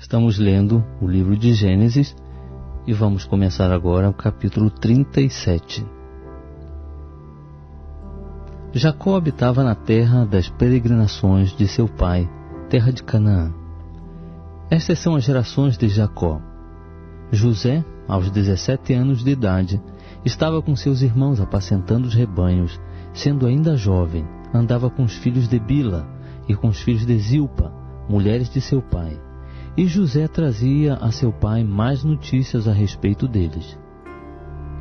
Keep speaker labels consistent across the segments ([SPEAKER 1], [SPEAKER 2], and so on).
[SPEAKER 1] Estamos lendo o livro de Gênesis e vamos começar agora o capítulo 37. Jacó habitava na terra das peregrinações de seu pai, terra de Canaã. Estas são as gerações de Jacó. José, aos 17 anos de idade, estava com seus irmãos apacentando os rebanhos, sendo ainda jovem, andava com os filhos de Bila e com os filhos de Zilpa, mulheres de seu pai. E José trazia a seu pai mais notícias a respeito deles.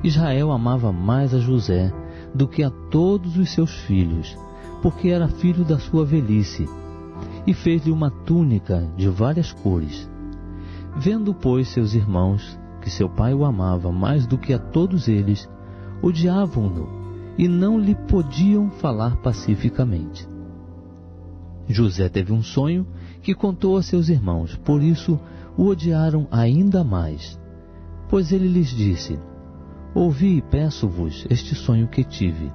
[SPEAKER 1] Israel amava mais a José do que a todos os seus filhos, porque era filho da sua velhice, e fez-lhe uma túnica de várias cores. Vendo, pois, seus irmãos que seu pai o amava mais do que a todos eles, odiavam-no e não lhe podiam falar pacificamente. José teve um sonho que contou a seus irmãos, por isso o odiaram ainda mais. Pois ele lhes disse: ouvi e peço-vos este sonho que tive.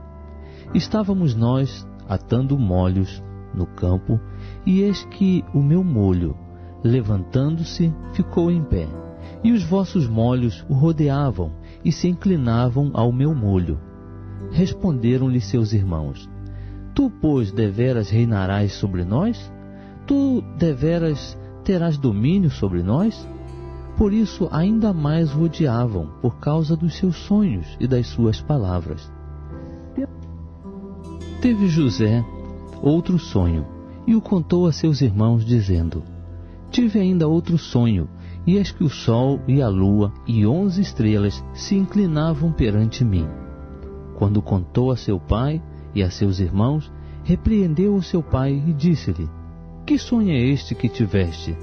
[SPEAKER 1] Estávamos nós atando molhos no campo, e eis que o meu molho, levantando-se, ficou em pé, e os vossos molhos o rodeavam e se inclinavam ao meu molho. Responderam-lhe seus irmãos: tu, pois, deveras reinarás sobre nós? Tu deveras terás domínio sobre nós? Por isso ainda mais o odiavam, por causa dos seus sonhos e das suas palavras. Teve José outro sonho, e o contou a seus irmãos, dizendo: tive ainda outro sonho, e eis que o sol e a lua e 11 estrelas se inclinavam perante mim. Quando contou a seu pai e a seus irmãos, repreendeu o seu pai e disse-lhe: que sonho é este que tiveste?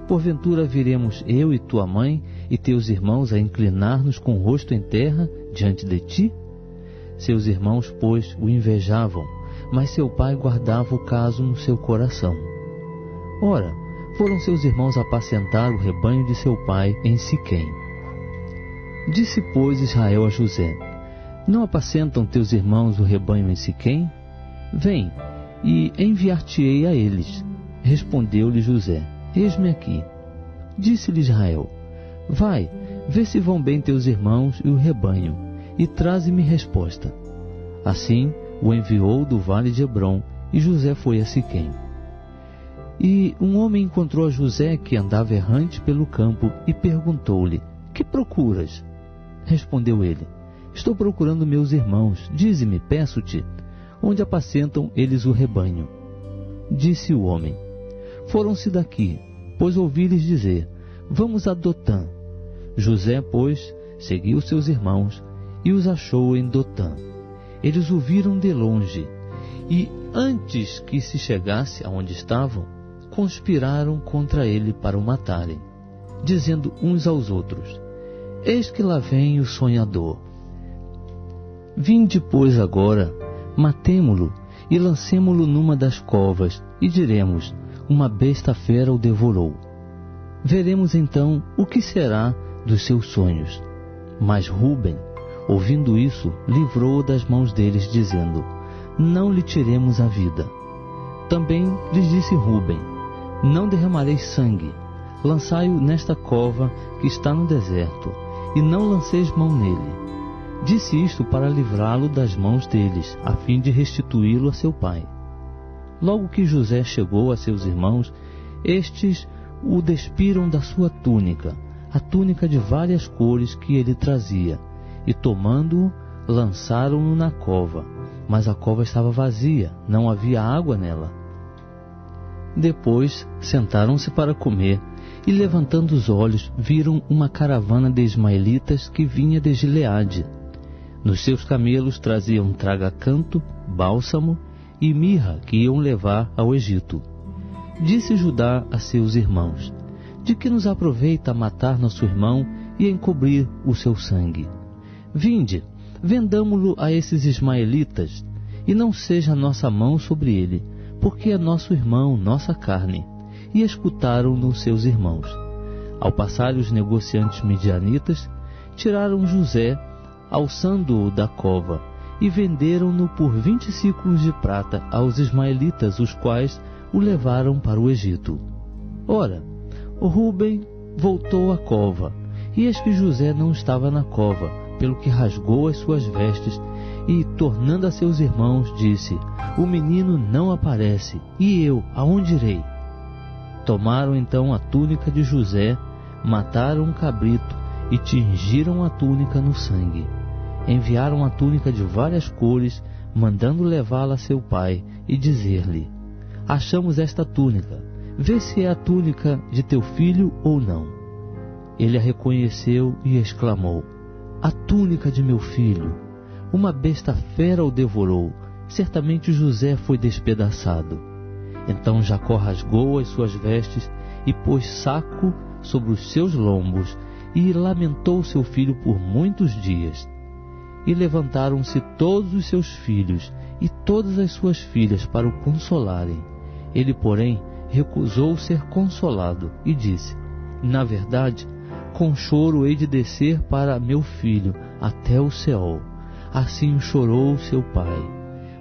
[SPEAKER 1] Porventura viremos eu e tua mãe e teus irmãos a inclinar-nos com o rosto em terra diante de ti? Seus irmãos, pois, o invejavam, mas seu pai guardava o caso no seu coração. Ora, foram seus irmãos apacentar o rebanho de seu pai em Siquém. Disse, pois, Israel a José: não apacentam teus irmãos o rebanho em Siquém? Vem, e enviar-te-ei a eles. Respondeu-lhe José: eis-me aqui. Disse-lhe Israel: vai, vê se vão bem teus irmãos e o rebanho, e traze-me resposta. Assim o enviou do vale de Hebrom, e José foi a Siquém. E um homem encontrou a José, que andava errante pelo campo, e perguntou-lhe: que procuras? Respondeu ele: estou procurando meus irmãos. Dize-me, peço-te, onde apacentam eles o rebanho? Disse o homem: foram-se daqui, pois ouvi-lhes dizer: vamos a Dotã. José, pois, seguiu seus irmãos e os achou em Dotã. Eles o viram de longe, e antes que se chegasse aonde estavam, conspiraram contra ele para o matarem, dizendo uns aos outros: eis que lá vem o sonhador. Vinde, pois, agora, matemo-lo e lancemo-lo numa das covas, e diremos: uma besta fera o devorou. Veremos então o que será dos seus sonhos. Mas Ruben, ouvindo isso, livrou-o das mãos deles, dizendo: não lhe tiremos a vida. Também lhes disse Ruben: não derramareis sangue, lançai-o nesta cova que está no deserto, e não lanceis mão nele. Disse isto para livrá-lo das mãos deles, a fim de restituí-lo a seu pai. Logo que José chegou a seus irmãos, estes o despiram da sua túnica, a túnica de várias cores que ele trazia, e tomando-o, lançaram-no na cova, mas a cova estava vazia, não havia água nela. Depois sentaram-se para comer, e levantando os olhos, viram uma caravana de ismaelitas que vinha de Gileade. Nos seus camelos traziam traga-canto, bálsamo e mirra, que iam levar ao Egito. Disse Judá a seus irmãos: de que nos aproveita matar nosso irmão e encobrir o seu sangue? Vinde, vendamo-lo a esses ismaelitas, e não seja nossa mão sobre ele, porque é nosso irmão, nossa carne. E escutaram-no seus irmãos. Ao passarem os negociantes midianitas, tiraram José, alçando-o da cova, e venderam-no por 20 siclos de prata aos ismaelitas, os quais o levaram para o Egito. Ora, Rúben voltou à cova, e eis que José não estava na cova, pelo que rasgou as suas vestes, e, tornando a seus irmãos, disse: o menino não aparece, e eu, aonde irei? Tomaram então a túnica de José, mataram um cabrito, e tingiram a túnica no sangue. Enviaram a túnica de várias cores, mandando levá-la a seu pai, e dizer-lhe: achamos esta túnica, vê se é a túnica de teu filho ou não. Ele a reconheceu e exclamou: a túnica de meu filho! Uma besta fera o devorou, certamente José foi despedaçado. Então Jacó rasgou as suas vestes e pôs saco sobre os seus lombos, e lamentou seu filho por muitos dias. E levantaram-se todos os seus filhos e todas as suas filhas para o consolarem. Ele, porém, recusou ser consolado e disse: na verdade, com choro hei de descer para meu filho até o Seol. Assim chorou seu pai.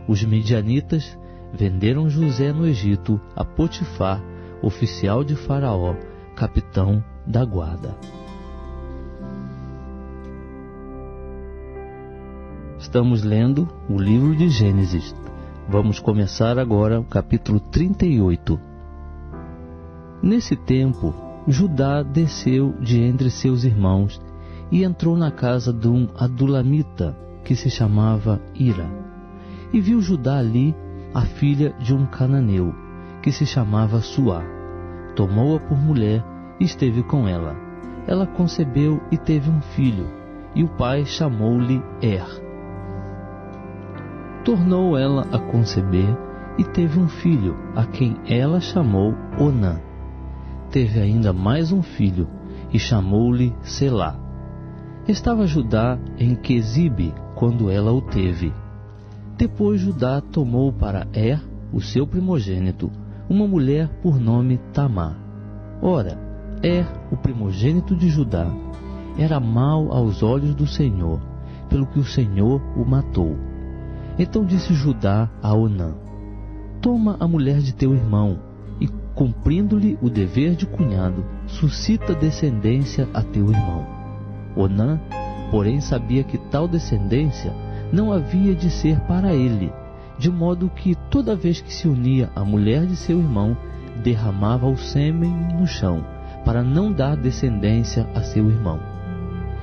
[SPEAKER 1] Os midianitas venderam José no Egito a Potifar, oficial de Faraó, capitão da guarda. Estamos lendo o livro de Gênesis. Vamos começar agora o capítulo 38. Nesse tempo, Judá desceu de entre seus irmãos e entrou na casa de um adulamita que se chamava Ira. E viu Judá ali a filha de um cananeu que se chamava Suá. Tomou-a por mulher e esteve com ela. Ela concebeu e teve um filho, e o pai chamou-lhe Tornou ela a conceber e teve um filho, a quem ela chamou Onã. Teve ainda mais um filho e chamou-lhe Selá. Estava Judá em Quezibe quando ela o teve. Depois Judá tomou para o seu primogênito, uma mulher por nome Tamar. Ora, o primogênito de Judá, era mau aos olhos do Senhor, pelo que o Senhor o matou. Então disse Judá a Onã: toma a mulher de teu irmão, e cumprindo-lhe o dever de cunhado, suscita descendência a teu irmão. Onã, porém, sabia que tal descendência não havia de ser para ele, de modo que toda vez que se unia à mulher de seu irmão, derramava o sêmen no chão, para não dar descendência a seu irmão.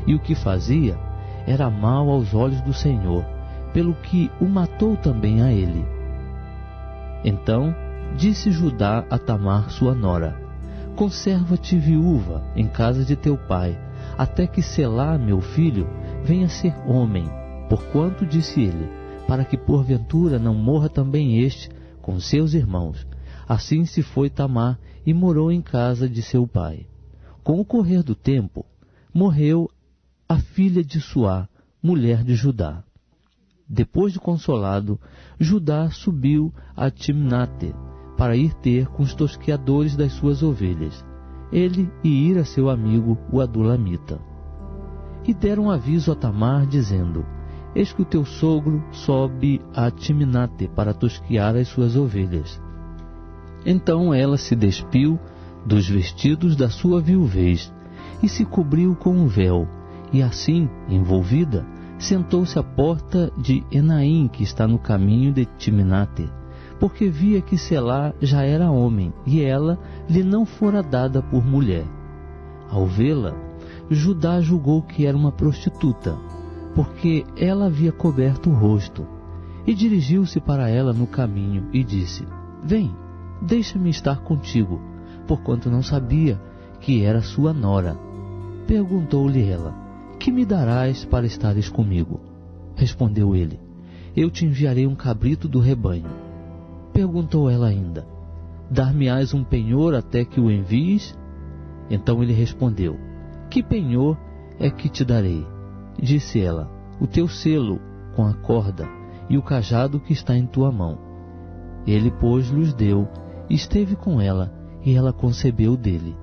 [SPEAKER 1] E o que fazia era mal aos olhos do Senhor, pelo que o matou também a ele. Então disse Judá a Tamar sua nora: conserva-te viúva em casa de teu pai, até que Selá, meu filho, venha ser homem. Porquanto, disse ele, para que porventura não morra também este com seus irmãos. Assim se foi Tamar e morou em casa de seu pai. Com o correr do tempo, morreu a filha de Suá, mulher de Judá. Depois de consolado, Judá subiu a Timnate para ir ter com os tosqueadores das suas ovelhas, ele e Ira seu amigo, o adulamita. E deram aviso a Tamar, dizendo: eis que o teu sogro sobe a Timnate para tosquear as suas ovelhas. Então ela se despiu dos vestidos da sua viuvez e se cobriu com um véu, e assim, envolvida, sentou-se à porta de Enaim, que está no caminho de Timnate, porque via que Selá já era homem, e ela lhe não fora dada por mulher. Ao vê-la, Judá julgou que era uma prostituta, porque ela havia coberto o rosto, e dirigiu-se para ela no caminho e disse: vem, deixa-me estar contigo, porquanto não sabia que era sua nora. Perguntou-lhe ela: que me darás para estares comigo? Respondeu ele: eu te enviarei um cabrito do rebanho. Perguntou ela ainda: dar-me-ás um penhor até que o envies? Então ele respondeu: que penhor é que te darei? Disse ela: o teu selo com a corda e o cajado que está em tua mão. Ele, pois, lhes deu, e esteve com ela, e ela concebeu dele.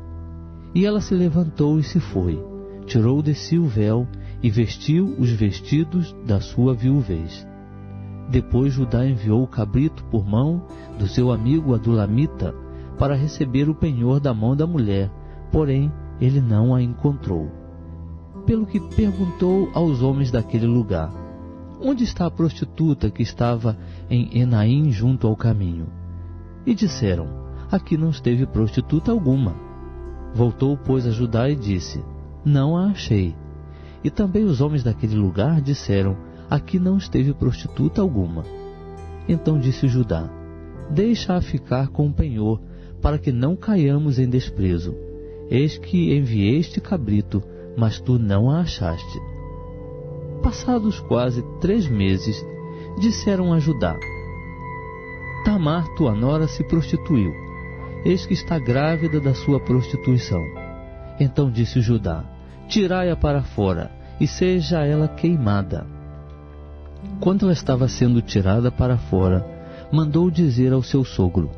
[SPEAKER 1] E ela se levantou e se foi, tirou de si o véu e vestiu os vestidos da sua viuvez. Depois Judá enviou o cabrito por mão do seu amigo adulamita para receber o penhor da mão da mulher, porém ele não a encontrou. Pelo que perguntou aos homens daquele lugar: onde está a prostituta que estava em Enaim junto ao caminho? E disseram: aqui não esteve prostituta alguma. Voltou, pois, a Judá e disse: não a achei. E também os homens daquele lugar disseram: aqui não esteve prostituta alguma. Então disse Judá: deixa-a ficar com o penhor, para que não caiamos em desprezo. Eis que enviei este cabrito, mas tu não a achaste. Passados quase 3 meses, disseram a Judá: Tamar, tua nora, se prostituiu. Eis que está grávida da sua prostituição. Então disse Judá: tirai-a para fora, e seja ela queimada. Quando ela estava sendo tirada para fora, mandou dizer ao seu sogro: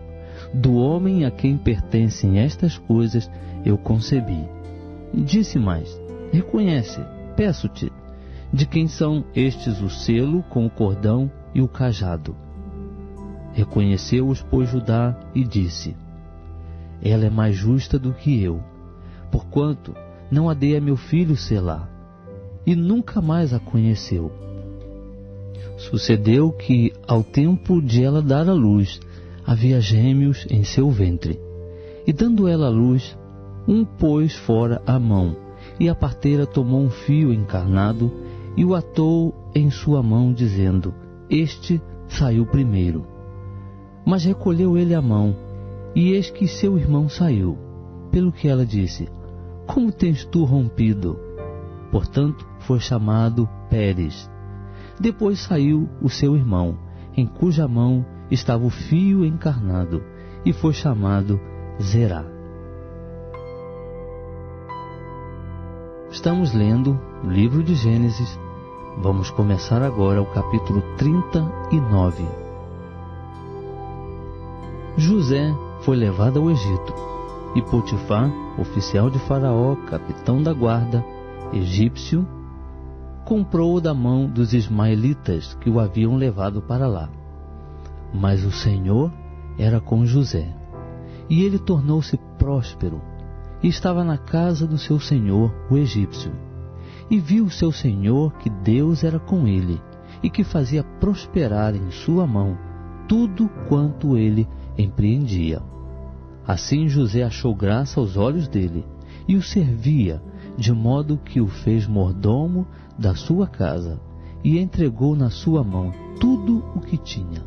[SPEAKER 1] do homem a quem pertencem estas coisas eu concebi. E disse mais: reconhece, peço-te, de quem são estes o selo com o cordão e o cajado. Reconheceu-os, pois, Judá, e disse: ela é mais justa do que eu, porquanto não a dei a meu filho Selá. E nunca mais a conheceu. Sucedeu que, ao tempo de ela dar à luz, havia gêmeos em seu ventre. E dando ela à luz, um pôs fora a mão, e a parteira tomou um fio encarnado e o atou em sua mão, dizendo: este saiu primeiro. Mas recolheu ele a mão, e eis que seu irmão saiu. Pelo que ela disse: como tens tu rompido? Portanto, foi chamado Pérez. Depois saiu o seu irmão, em cuja mão estava o fio encarnado, e foi chamado Zerá. Estamos lendo o livro de Gênesis. Vamos começar agora o capítulo 39. José foi levado ao Egito, e Potifar, oficial de Faraó, capitão da guarda, egípcio, comprou-o da mão dos ismaelitas que o haviam levado para lá. Mas o Senhor era com José, e ele tornou-se próspero, e estava na casa do seu senhor, o egípcio. E viu o seu senhor que Deus era com ele, e que fazia prosperar em sua mão tudo quanto ele empreendia. Assim José achou graça aos olhos dele, e o servia, de modo que o fez mordomo da sua casa, e entregou na sua mão tudo o que tinha.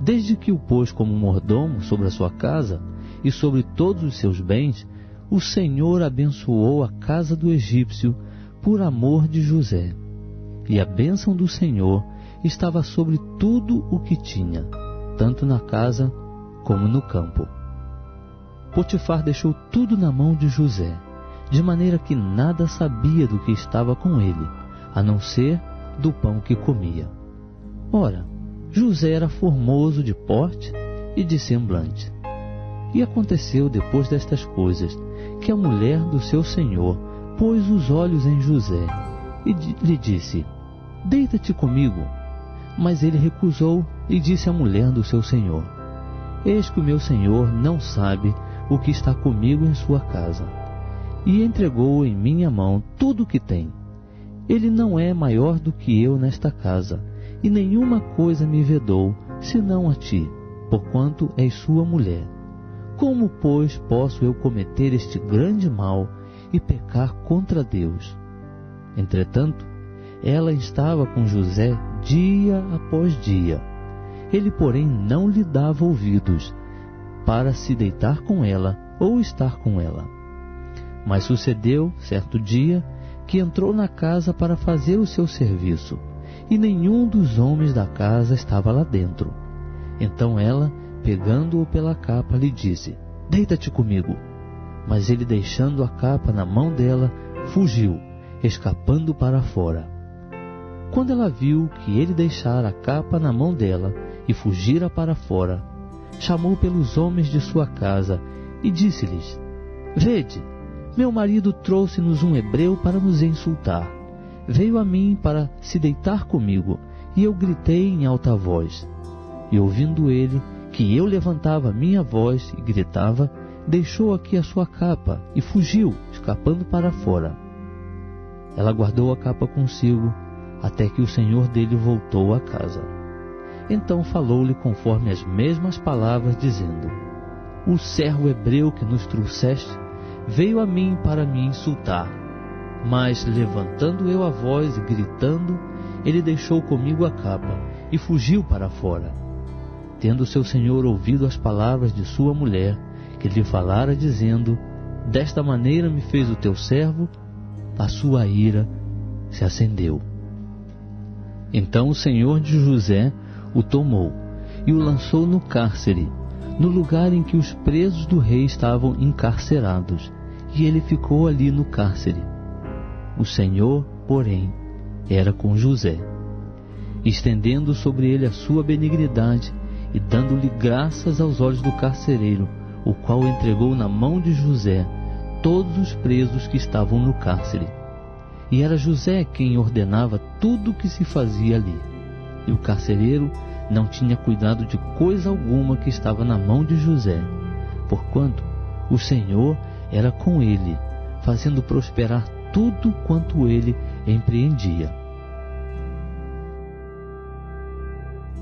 [SPEAKER 1] Desde que o pôs como mordomo sobre a sua casa e sobre todos os seus bens, o Senhor abençoou a casa do egípcio por amor de José. E a bênção do Senhor estava sobre tudo o que tinha, tanto na casa como no campo. Potifar deixou tudo na mão de José, de maneira que nada sabia do que estava com ele, a não ser do pão que comia. Ora, José era formoso de porte e de semblante. E aconteceu depois destas coisas, que a mulher do seu senhor pôs os olhos em José e lhe disse: deita-te comigo. Mas ele recusou e disse à mulher do seu senhor: eis que o meu senhor não sabe o que está comigo em sua casa, e entregou em minha mão tudo o que tem. Ele não é maior do que eu nesta casa, e nenhuma coisa me vedou, senão a ti, porquanto és sua mulher. Como, pois, posso eu cometer este grande mal e pecar contra Deus? Entretanto, ela estava com José dia após dia. Ele, porém, não lhe dava ouvidos para se deitar com ela ou estar com ela. Mas sucedeu, certo dia, que entrou na casa para fazer o seu serviço, e nenhum dos homens da casa estava lá dentro. Então ela, pegando-o pela capa, lhe disse: deita-te comigo. Mas ele, deixando a capa na mão dela, fugiu, escapando para fora. Quando ela viu que ele deixara a capa na mão dela e fugira para fora, chamou pelos homens de sua casa e disse-lhes: vede, meu marido trouxe-nos um hebreu para nos insultar. Veio a mim para se deitar comigo, e eu gritei em alta voz. E ouvindo ele que eu levantava minha voz e gritava, deixou aqui a sua capa e fugiu, escapando para fora. Ela guardou a capa consigo, até que o senhor dele voltou à casa. Então falou-lhe conforme as mesmas palavras, dizendo: o servo hebreu que nos trouxeste veio a mim para me insultar. Mas, levantando eu a voz e gritando, ele deixou comigo a capa e fugiu para fora. Tendo seu senhor ouvido as palavras de sua mulher, que lhe falara, dizendo: desta maneira me fez o teu servo, a sua ira se acendeu. Então o senhor de José o tomou e o lançou no cárcere, no lugar em que os presos do rei estavam encarcerados, e ele ficou ali no cárcere. O Senhor, porém, era com José, estendendo sobre ele a sua benignidade e dando-lhe graças aos olhos do carcereiro, o qual entregou na mão de José todos os presos que estavam no cárcere. E era José quem ordenava tudo o que se fazia ali. E o carcereiro não tinha cuidado de coisa alguma que estava na mão de José, porquanto o Senhor era com ele, fazendo prosperar tudo quanto ele empreendia.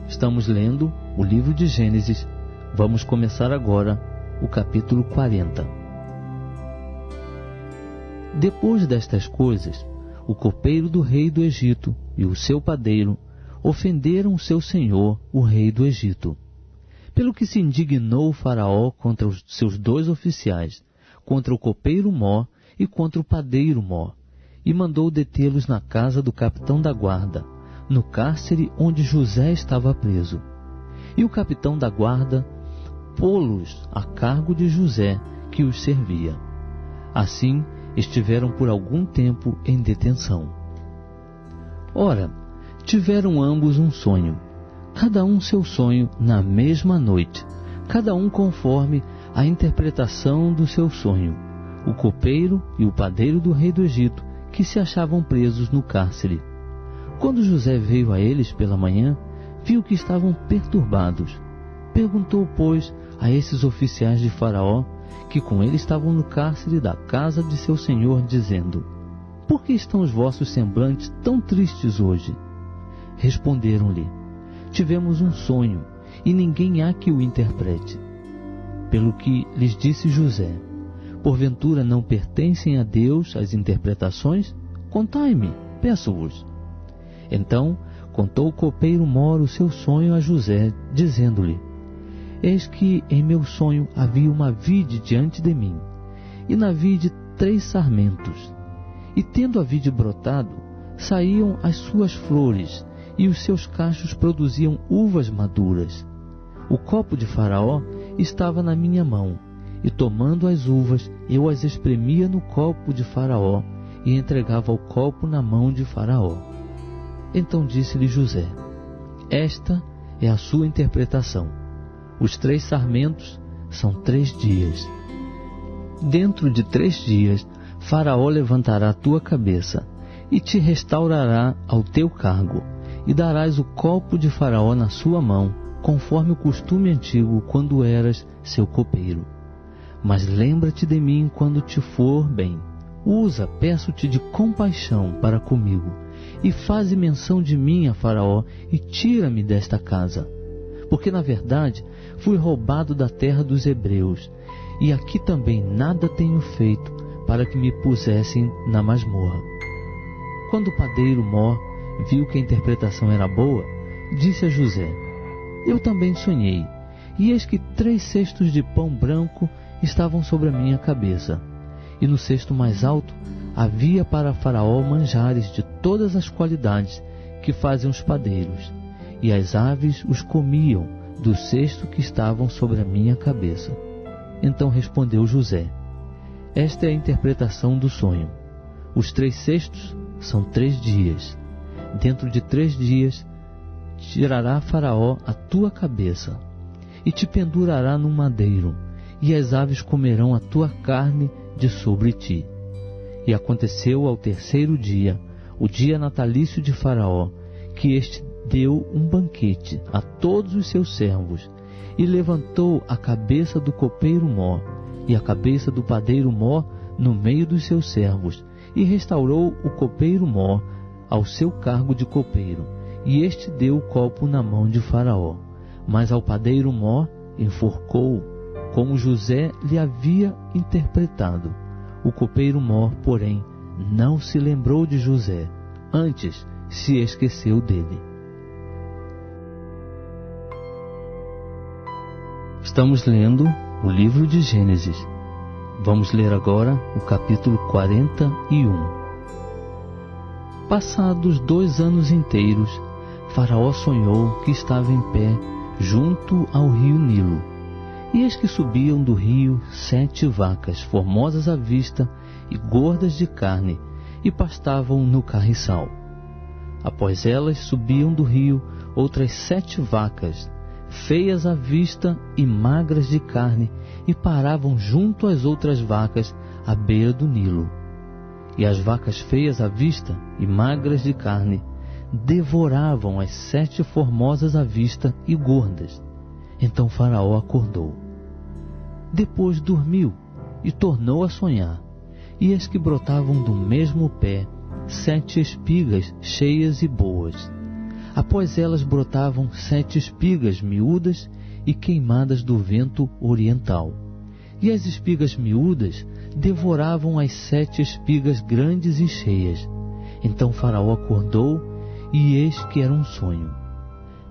[SPEAKER 1] Estamos lendo o livro de Gênesis. Vamos começar agora o capítulo 40. Depois destas coisas, o copeiro do rei do Egito e o seu padeiro ofenderam o seu senhor, o rei do Egito. Pelo que se indignou o faraó contra os seus dois oficiais, contra o copeiro Mó e contra o padeiro Mó, e mandou detê-los na casa do capitão da guarda, no cárcere onde José estava preso. E o capitão da guarda pô-los a cargo de José, que os servia. Assim, estiveram por algum tempo em detenção. Ora, tiveram ambos um sonho, cada um seu sonho na mesma noite, cada um conforme a interpretação do seu sonho, o copeiro e o padeiro do rei do Egito, que se achavam presos no cárcere. Quando José veio a eles pela manhã, viu que estavam perturbados. Perguntou, pois, a esses oficiais de Faraó, que com ele estavam no cárcere da casa de seu senhor, dizendo: por que estão os vossos semblantes tão tristes hoje? Responderam-lhe: tivemos um sonho, e ninguém há que o interprete. Pelo que lhes disse José: porventura não pertencem a Deus as interpretações? Contai-me, peço-vos. Então contou o copeiro Mó o seu sonho a José, dizendo-lhe: eis que em meu sonho havia uma vide diante de mim, e na vide 3 sarmentos. E tendo a vide brotado, saíam as suas flores, e os seus cachos produziam uvas maduras. O copo de Faraó estava na minha mão, e tomando as uvas, eu as espremia no copo de Faraó, e entregava o copo na mão de Faraó. Então disse-lhe José: esta é a sua interpretação. Os 3 sarmentos são 3 dias. Dentro de 3 dias, Faraó levantará a tua cabeça, e te restaurará ao teu cargo, e darás o copo de Faraó na sua mão, conforme o costume antigo, quando eras seu copeiro. Mas lembra-te de mim quando te for bem. Usa, peço-te, de compaixão para comigo, e faze menção de mim a Faraó, e tira-me desta casa. Porque, na verdade, fui roubado da terra dos hebreus, e aqui também nada tenho feito para que me pusessem na masmorra. Quando o padeiro Mó viu que a interpretação era boa, disse a José: eu também sonhei, e eis que 3 cestos de pão branco estavam sobre a minha cabeça, e no cesto mais alto havia para Faraó manjares de todas as qualidades que fazem os padeiros, e as aves os comiam do cesto que estavam sobre a minha cabeça. Então respondeu José: esta é a interpretação do sonho. Os 3 cestos são 3 dias. Dentro de 3 dias tirará Faraó a tua cabeça, e te pendurará num madeiro, e as aves comerão a tua carne de sobre ti. E aconteceu ao 3º dia, o dia natalício de Faraó, que este deu um banquete a todos os seus servos, e levantou a cabeça do copeiro Mó e a cabeça do padeiro Mó no meio dos seus servos, e restaurou o copeiro Mó ao seu cargo de copeiro, e este deu o copo na mão de Faraó. Mas ao padeiro Mó enforcou, como José lhe havia interpretado. O copeiro Mó, porém, não se lembrou de José, antes se esqueceu dele. Estamos lendo o livro de Gênesis. Vamos ler agora o capítulo 41. Passados 2 anos inteiros, Faraó sonhou que estava em pé junto ao rio Nilo. E eis que subiam do rio 7 vacas, formosas à vista e gordas de carne, e pastavam no carriçal. Após elas subiam do rio outras 7 vacas, feias à vista e magras de carne, e paravam junto às outras vacas à beira do Nilo. E as vacas feias à vista e magras de carne devoravam as 7 formosas à vista e gordas. Então Faraó acordou. Depois dormiu e tornou a sonhar, e eis que brotavam do mesmo pé 7 espigas cheias e boas. Após elas brotavam 7 espigas miúdas e queimadas do vento oriental. E as espigas miúdas devoravam as 7 espigas grandes e cheias. Então Faraó acordou, e eis que era um sonho.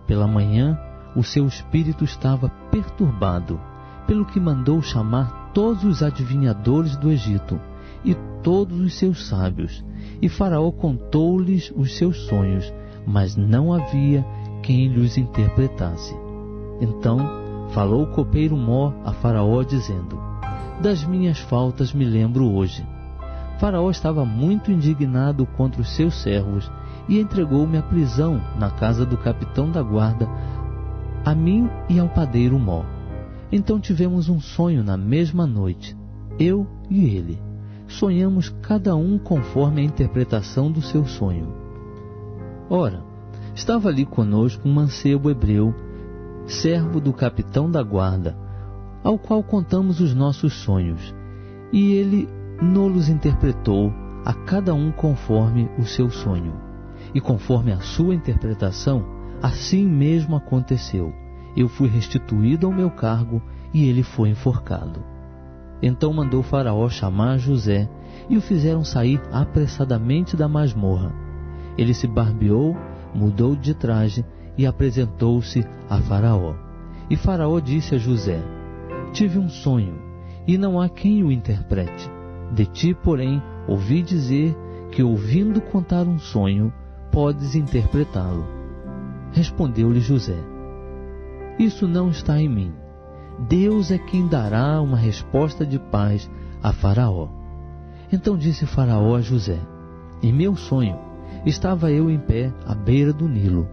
[SPEAKER 1] Pela manhã, o seu espírito estava perturbado, pelo que mandou chamar todos os adivinhadores do Egito e todos os seus sábios. E Faraó contou-lhes os seus sonhos, mas não havia quem lhes interpretasse. Então falou o copeiro Mó a Faraó, dizendo: das minhas faltas me lembro hoje. Faraó estava muito indignado contra os seus servos e entregou-me à prisão na casa do capitão da guarda, a mim e ao padeiro Mó. Então tivemos um sonho na mesma noite, eu e ele. Sonhamos cada um conforme a interpretação do seu sonho. Ora, estava ali conosco um mancebo hebreu, servo do capitão da guarda, ao qual contamos os nossos sonhos, e ele nos interpretou a cada um conforme o seu sonho. E conforme a sua interpretação, assim mesmo aconteceu. Eu fui restituído ao meu cargo, e ele foi enforcado. Então mandou Faraó chamar José, e o fizeram sair apressadamente da masmorra. Ele se barbeou, mudou de traje, e apresentou-se a Faraó. E Faraó disse a José: tive um sonho, e não há quem o interprete. De ti, porém, ouvi dizer que, ouvindo contar um sonho, podes interpretá-lo. Respondeu-lhe José: isso não está em mim. Deus é quem dará uma resposta de paz a Faraó. Então disse Faraó a José: em meu sonho estava eu em pé à beira do Nilo,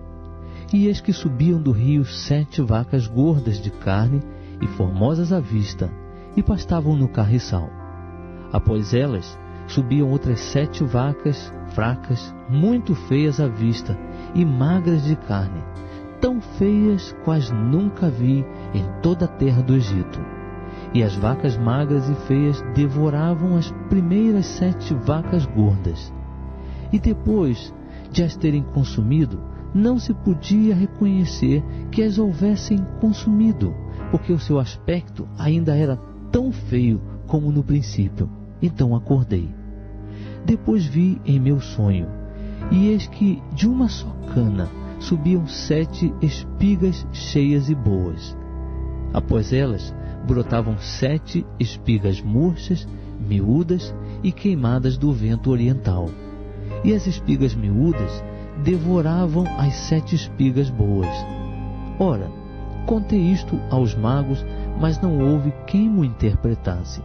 [SPEAKER 1] e eis que subiam do rio 7 vacas gordas de carne e formosas à vista, e pastavam no carriçal. Após elas subiam outras 7 vacas fracas, muito feias à vista e magras de carne, tão feias quais nunca vi em toda a terra do Egito. E as vacas magras e feias devoravam as primeiras 7 vacas gordas. E depois de as terem consumido, não se podia reconhecer que as houvessem consumido, porque o seu aspecto ainda era tão feio como no princípio. Então acordei. Depois vi em meu sonho, e eis que de uma só cana subiam 7 espigas cheias e boas. Após elas brotavam 7 espigas murchas, miúdas e queimadas do vento oriental. E as espigas miúdas devoravam as 7 espigas boas. Ora, contei isto aos magos, mas não houve quem o interpretasse.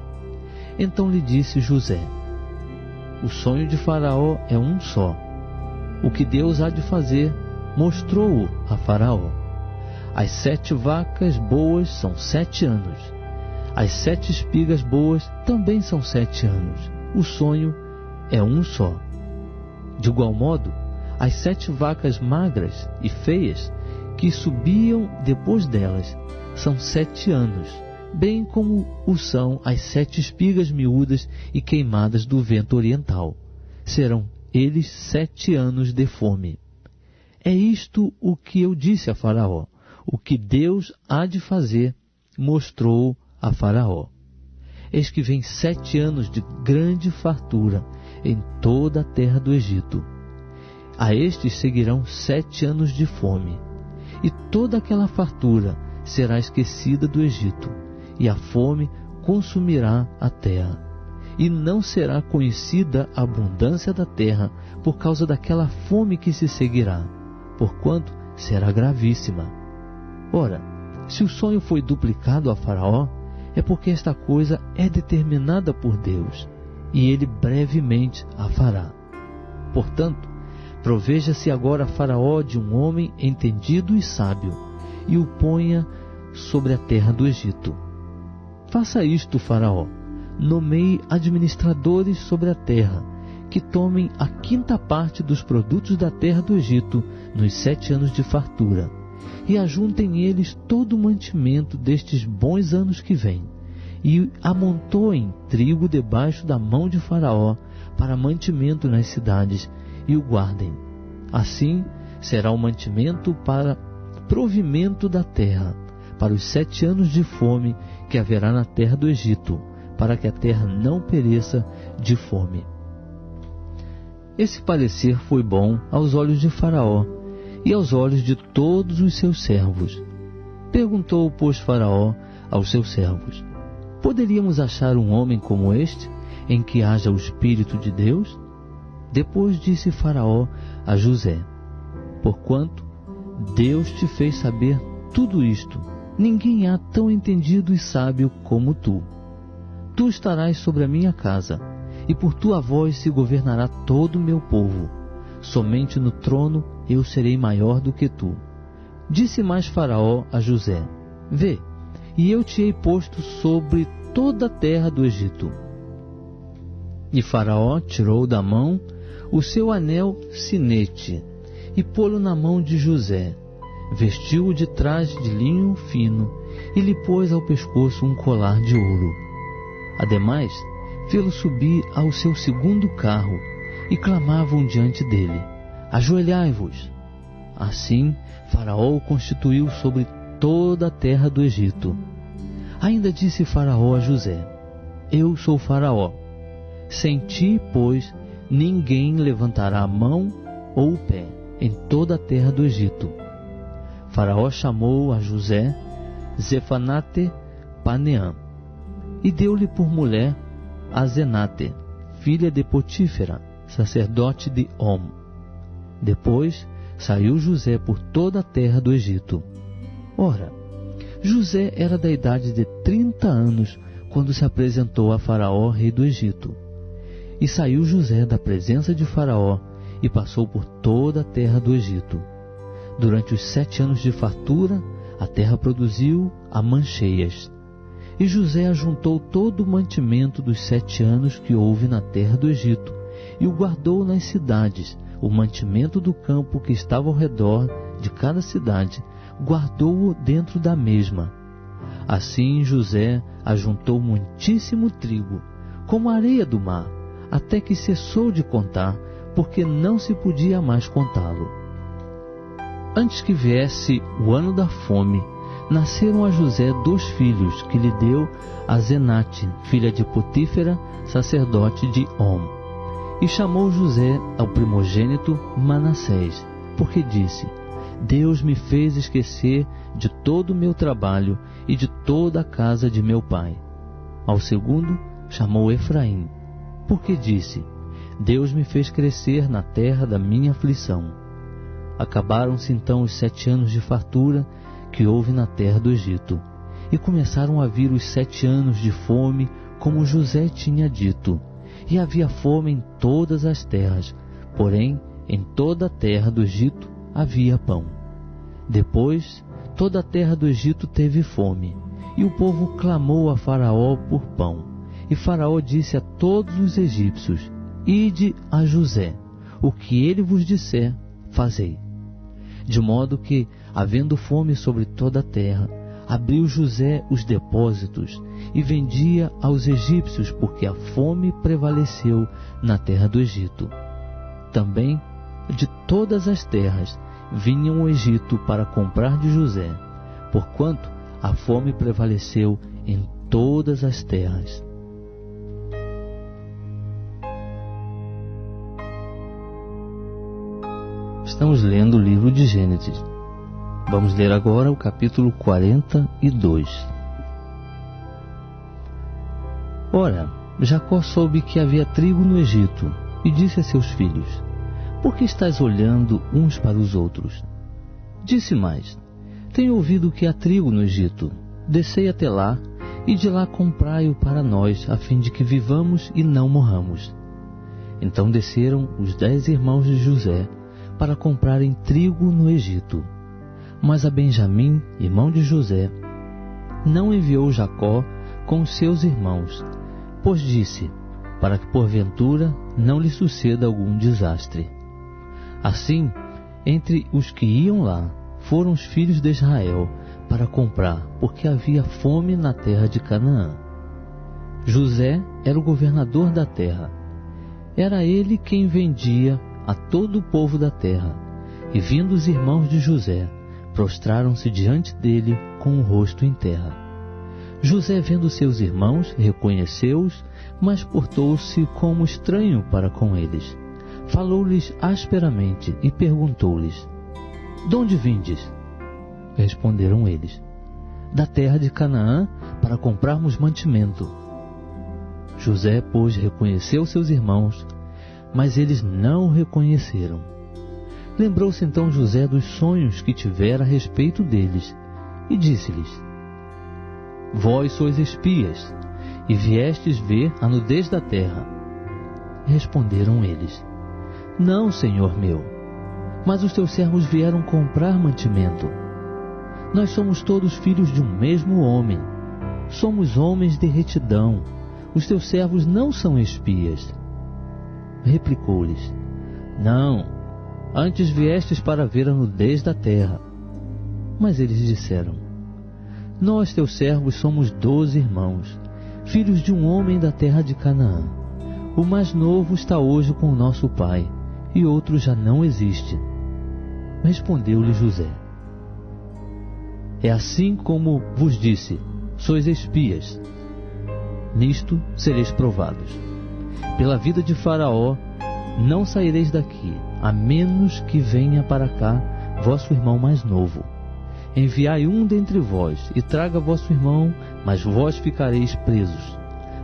[SPEAKER 1] Então lhe disse José: o sonho de Faraó é um só. O que Deus há de fazer, mostrou-o a Faraó. As 7 vacas boas são 7 anos. As 7 espigas boas também são 7 anos. O sonho é um só. De igual modo, as 7 vacas magras e feias que subiam depois delas são 7 anos, bem como o são as 7 espigas miúdas e queimadas do vento oriental. Serão eles 7 anos de fome. É isto o que eu disse a Faraó. O que Deus há de fazer, mostrou a Faraó. Eis que vem 7 anos de grande fartura em toda a terra do Egito. A estes seguirão 7 anos de fome, e toda aquela fartura será esquecida do Egito, e a fome consumirá a terra. E não será conhecida a abundância da terra por causa daquela fome que se seguirá, porquanto será gravíssima. Ora, se o sonho foi duplicado a Faraó, é porque esta coisa é determinada por Deus, e ele brevemente a fará. Portanto, proveja-se agora Faraó de um homem entendido e sábio, e o ponha sobre a terra do Egito. Faça isto, Faraó: nomeie administradores sobre a terra, que tomem a 5ª parte dos produtos da terra do Egito nos 7 anos de fartura, e ajuntem eles todo o mantimento destes bons anos que vêm, e amontoem trigo debaixo da mão de Faraó para mantimento nas cidades, e o guardem. Assim será o mantimento para provimento da terra, para os 7 anos de fome que haverá na terra do Egito, para que a terra não pereça de fome. Esse parecer foi bom aos olhos de Faraó e aos olhos de todos os seus servos. Perguntou, pois, Faraó aos seus servos: poderíamos achar um homem como este, em que haja o Espírito de Deus? Depois disse Faraó a José: porquanto Deus te fez saber tudo isto, ninguém há tão entendido e sábio como tu. Tu estarás sobre a minha casa, e por tua voz se governará todo o meu povo. Somente no trono eu serei maior do que tu. Disse mais Faraó a José: vê, e eu te hei posto sobre toda a terra do Egito. E Faraó tirou da mão o seu anel sinete, e pô-lo na mão de José, vestiu-o de traje de linho fino, e lhe pôs ao pescoço um colar de ouro. Ademais, fê-lo subir ao seu 2º carro, e clamavam diante dele: ajoelhai-vos. Assim, Faraó o constituiu sobre toda a terra do Egito. Ainda disse Faraó a José: eu sou Faraó. Sem ti, pois, ninguém levantará a mão ou o pé em toda a terra do Egito. Faraó chamou a José Zefanate Paneã, e deu-lhe por mulher a Zenate, filha de Potífera, sacerdote de On. Depois saiu José por toda a terra do Egito. Ora, José era da idade de 30 anos quando se apresentou a Faraó, rei do Egito. E saiu José da presença de Faraó e passou por toda a terra do Egito. Durante os 7 anos de fartura, a terra produziu a mancheias. E José ajuntou todo o mantimento dos 7 anos que houve na terra do Egito, e o guardou nas cidades. O mantimento do campo que estava ao redor de cada cidade, guardou-o dentro da mesma. Assim José ajuntou muitíssimo trigo, como a areia do mar, até que cessou de contar, porque não se podia mais contá-lo. Antes que viesse o ano da fome, nasceram a José 2 filhos, que lhe deu a Zenate, filha de Potífera, sacerdote de On. E chamou José ao primogênito Manassés, porque disse: Deus me fez esquecer de todo o meu trabalho e de toda a casa de meu pai. Ao segundo chamou Efraim, porque disse: Deus me fez crescer na terra da minha aflição. Acabaram-se então os 7 anos de fartura que houve na terra do Egito, e começaram a vir os 7 anos de fome, como José tinha dito. E havia fome em todas as terras, porém em toda a terra do Egito havia pão. Depois toda a terra do Egito teve fome, e o povo clamou a Faraó por pão. E Faraó disse a todos os egípcios: Ide a José, o que ele vos disser, fazei. De modo que, havendo fome sobre toda a terra, abriu José os depósitos e vendia aos egípcios, porque a fome prevaleceu na terra do Egito. Também de todas as terras vinham ao Egito para comprar de José, porquanto a fome prevaleceu em todas as terras. Estamos lendo o livro de Gênesis. Vamos ler agora o capítulo 42. Ora, Jacó soube que havia trigo no Egito e disse a seus filhos: por que estáis olhando uns para os outros? Disse mais: tenho ouvido que há trigo no Egito. Descei até lá e de lá comprai-o para nós, a fim de que vivamos e não morramos. Então desceram os 10 irmãos de José para comprarem trigo no Egito. Mas a Benjamim, irmão de José, não enviou Jacó com os seus irmãos, pois disse, para que porventura não lhe suceda algum desastre. Assim, entre os que iam lá, foram os filhos de Israel para comprar, porque havia fome na terra de Canaã. José era o governador da terra. Era ele quem vendia a todo o povo da terra. E vindo os irmãos de José, prostraram-se diante dele com o rosto em terra. José, vendo seus irmãos, reconheceu-os, mas portou-se como estranho para com eles. Falou-lhes asperamente e perguntou-lhes: de onde vindes? Responderam eles: da terra de Canaã, para comprarmos mantimento. José, pois, reconheceu seus irmãos, mas eles não o reconheceram. Lembrou-se então José dos sonhos que tivera a respeito deles, e disse-lhes: vós sois espias, e viestes ver a nudez da terra. Responderam eles: não, senhor meu, mas os teus servos vieram comprar mantimento. Nós somos todos filhos de um mesmo homem, somos homens de retidão, os teus servos não são espias. Replicou-lhes: não, antes viestes para ver a nudez da terra. Mas eles disseram: nós, teus servos, somos 12 irmãos, filhos de um homem da terra de Canaã. O mais novo está hoje com o nosso pai, e outro já não existe. Respondeu-lhe José: é assim como vos disse, sois espias. Nisto sereis provados. Pela vida de Faraó, não saireis daqui, a menos que venha para cá vosso irmão mais novo. Enviai um dentre vós, e traga vosso irmão, mas vós ficareis presos,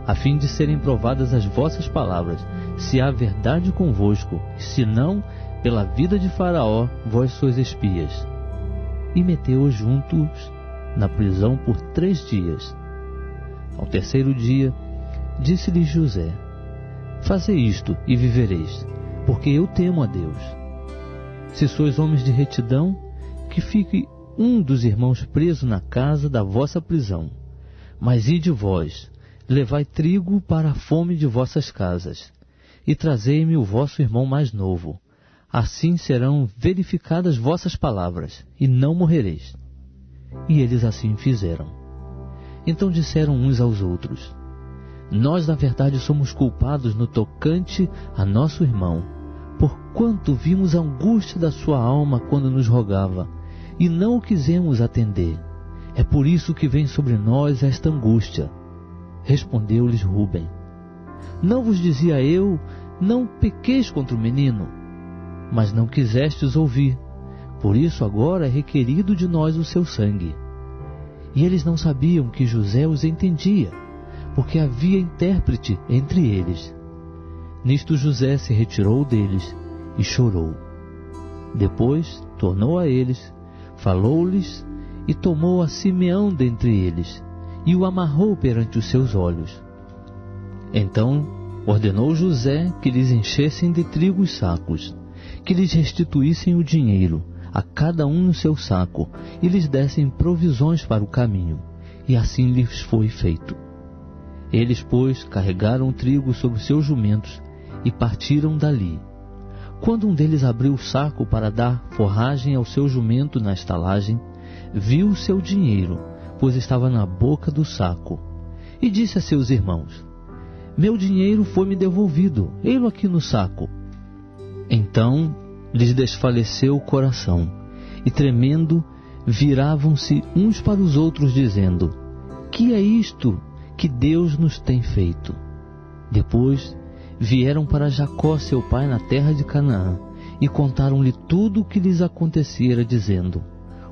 [SPEAKER 1] a fim de serem provadas as vossas palavras, se há verdade convosco, se não, pela vida de Faraó, vós sois espias. E meteu-os juntos na prisão por 3 dias. Ao 3º dia, disse-lhes José: fazei isto e vivereis, porque eu temo a Deus. Se sois homens de retidão, que fique um dos irmãos preso na casa da vossa prisão. Mas ide vós, levai trigo para a fome de vossas casas, e trazei-me o vosso irmão mais novo. Assim serão verificadas vossas palavras, e não morrereis. E eles assim fizeram. Então disseram uns aos outros: nós, na verdade, somos culpados no tocante a nosso irmão, porquanto vimos a angústia da sua alma quando nos rogava, e não o quisemos atender. É por isso que vem sobre nós esta angústia. Respondeu-lhes Rúben: não vos dizia eu, não pequeis contra o menino? Mas não quisestes ouvir, por isso agora é requerido de nós o seu sangue. E eles não sabiam que José os entendia, porque havia intérprete entre eles. Nisto José se retirou deles e chorou. Depois tornou a eles, falou-lhes e tomou a Simeão dentre eles, e o amarrou perante os seus olhos. Então ordenou José que lhes enchessem de trigo os sacos, que lhes restituíssem o dinheiro, a cada um no seu saco, e lhes dessem provisões para o caminho. E assim lhes foi feito. Eles, pois, carregaram o trigo sobre seus jumentos e partiram dali. Quando um deles abriu o saco para dar forragem ao seu jumento na estalagem, viu o seu dinheiro, pois estava na boca do saco. E disse a seus irmãos: meu dinheiro foi-me devolvido, ei-lo aqui no saco. Então lhes desfaleceu o coração, e tremendo, viravam-se uns para os outros, dizendo: que é isto que Deus nos tem feito? Depois vieram para Jacó seu pai na terra de Canaã, e contaram-lhe tudo o que lhes acontecera, dizendo: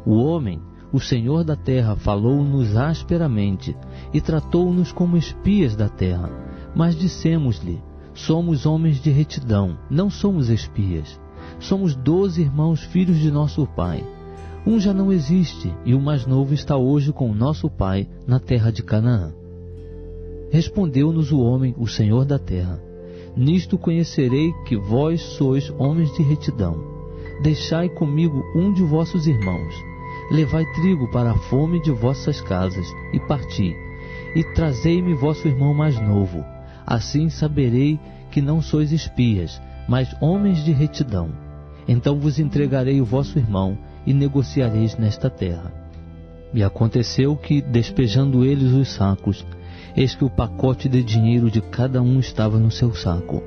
[SPEAKER 1] o homem, o Senhor da terra, falou-nos asperamente, e tratou-nos como espias da terra. Mas dissemos-lhe: somos homens de retidão, não somos espias. Somos 12 irmãos, filhos de nosso pai. Um já não existe, e o mais novo está hoje com nosso pai na terra de Canaã. Respondeu-nos o homem, o Senhor da terra: nisto conhecerei que vós sois homens de retidão. Deixai comigo um de vossos irmãos. Levai trigo para a fome de vossas casas, e parti. E trazei-me vosso irmão mais novo. Assim saberei que não sois espias, mas homens de retidão. Então vos entregarei o vosso irmão, e negociareis nesta terra. E aconteceu que, despejando eles os sacos, eis que o pacote de dinheiro de cada um estava no seu saco.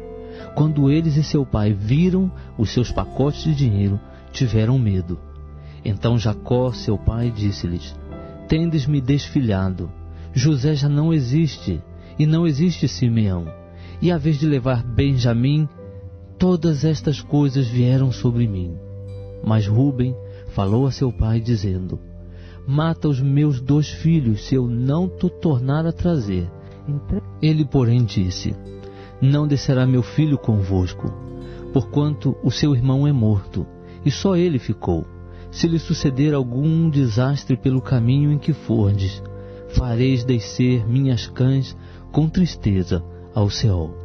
[SPEAKER 1] Quando eles e seu pai viram os seus pacotes de dinheiro, tiveram medo. Então Jacó, seu pai, disse-lhes: tendes-me desfilhado. José já não existe, e não existe Simeão. E a vez de levar Benjamim, todas estas coisas vieram sobre mim. Mas Rúben falou a seu pai, dizendo: mata os meus 2 filhos, se eu não te tornar a trazer. Ele, porém, disse: não descerá meu filho convosco, porquanto o seu irmão é morto, e só ele ficou. Se lhe suceder algum desastre pelo caminho em que fordes, fareis descer minhas cães com tristeza ao Seol.